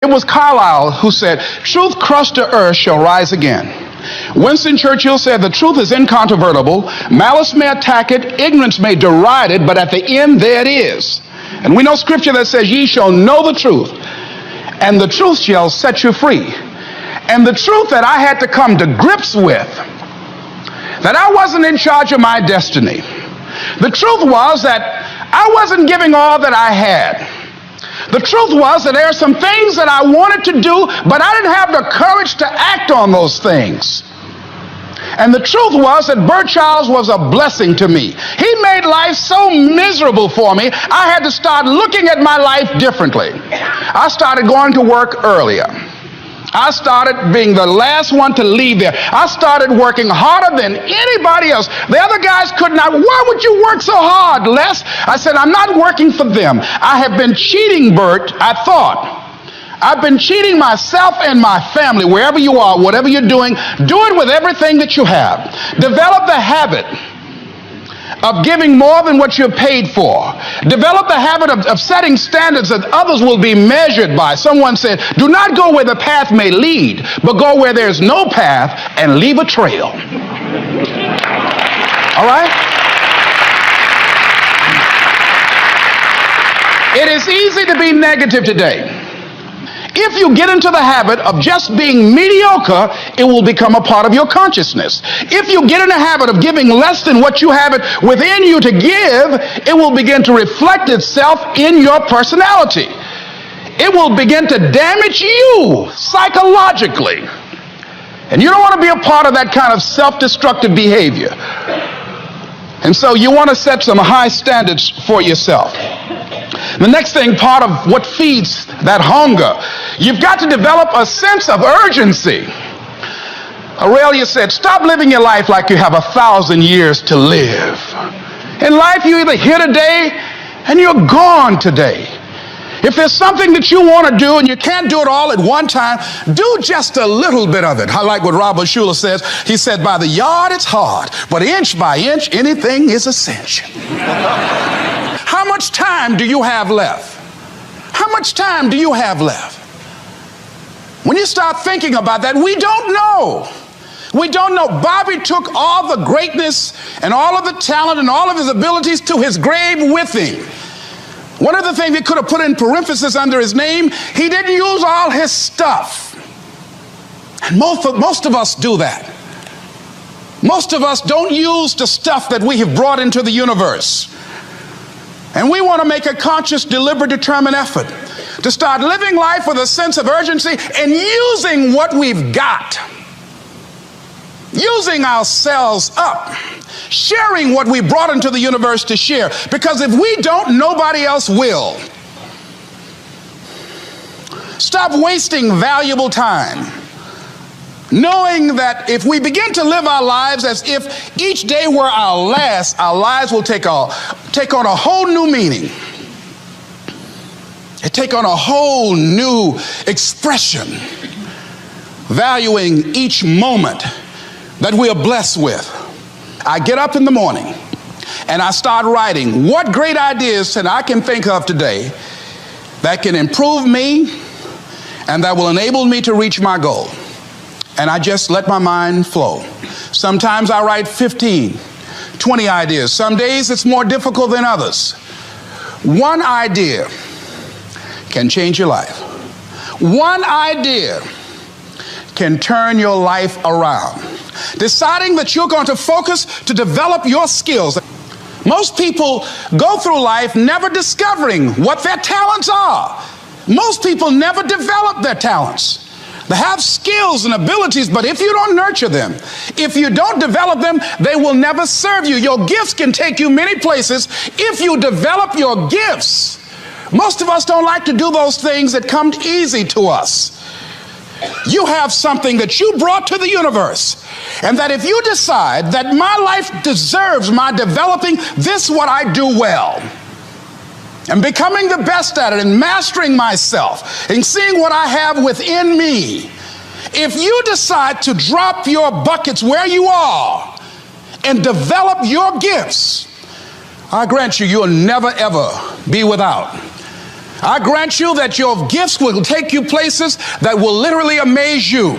It was Carlyle who said, "Truth crushed to earth shall rise again." Winston Churchill said, "The truth is incontrovertible. Malice may attack it, ignorance may deride it, but at the end there it is." And we know scripture that says, "Ye shall know the truth, and the truth shall set you free." And the truth that I had to come to grips with, that I wasn't in charge of my destiny. The truth was that I wasn't giving all that I had. The truth was that there are some things that I wanted to do, but I didn't have the courage to act on those things. And the truth was that Bert Childs was a blessing to me. He made life so miserable for me, I had to start looking at my life differently. I started going to work earlier. I started being the last one to leave there. I started working harder than anybody else. The other guys could not. "Why would you work so hard, Les?" I said, "I'm not working for them. I have been cheating, Bert, I thought. I've been cheating myself and my family. Wherever you are, whatever you're doing, do it with everything that you have. Develop the habit of giving more than what you're paid for. Develop the habit of setting standards that others will be measured by." Someone said, "Do not go where the path may lead, but go where there's no path and leave a trail." All right? It is easy to be negative today. If you get into the habit of just being mediocre, it will become a part of your consciousness. If you get in the habit of giving less than what you have it within you to give, it will begin to reflect itself in your personality. It will begin to damage you psychologically. And you don't want to be a part of that kind of self-destructive behavior. And so you want to set some high standards for yourself. The next thing, part of what feeds that hunger, you've got to develop a sense of urgency. Aurelia said, "Stop living your life like you have 1,000 years to live." In life, you're either here today and you're gone today. If there's something that you want to do and you can't do it all at one time, do just a little bit of it. I like what Robert Schuller says. He said, "By the yard it's hard, but inch by inch anything is a cinch." How much time do you have left? How much time do you have left? When you start thinking about that, we don't know. We don't know. Bobby took all the greatness and all of the talent and all of his abilities to his grave with him. One of the things he could have put in parenthesis under his name, he didn't use all his stuff. And most of us do that. Most of us don't use the stuff that we have brought into the universe. And we want to make a conscious, deliberate, determined effort to start living life with a sense of urgency and using what we've got. Using ourselves up. Sharing what we brought into the universe to share. Because if we don't, nobody else will. Stop wasting valuable time, knowing that if we begin to live our lives as if each day were our last, our lives will take on a whole new meaning. It take on a whole new expression, valuing each moment that we are blessed with. I get up in the morning and I start writing what great ideas that I can think of today that can improve me and that will enable me to reach my goal. And I just let my mind flow. Sometimes I write 15, 20 ideas. Some days it's more difficult than others. One idea can change your life. One idea can turn your life around. Deciding that you're going to focus to develop your skills. Most people go through life never discovering what their talents are. Most people never develop their talents. They have skills and abilities, but if you don't nurture them, if you don't develop them, they will never serve you. Your gifts can take you many places if you develop your gifts. Most of us don't like to do those things that come easy to us. You have something that you brought to the universe, and that if you decide that my life deserves my developing this what I do well, and becoming the best at it and mastering myself and seeing what I have within me, if you decide to drop your buckets where you are and develop your gifts, I grant you, you'll never ever be without. I grant you that your gifts will take you places that will literally amaze you.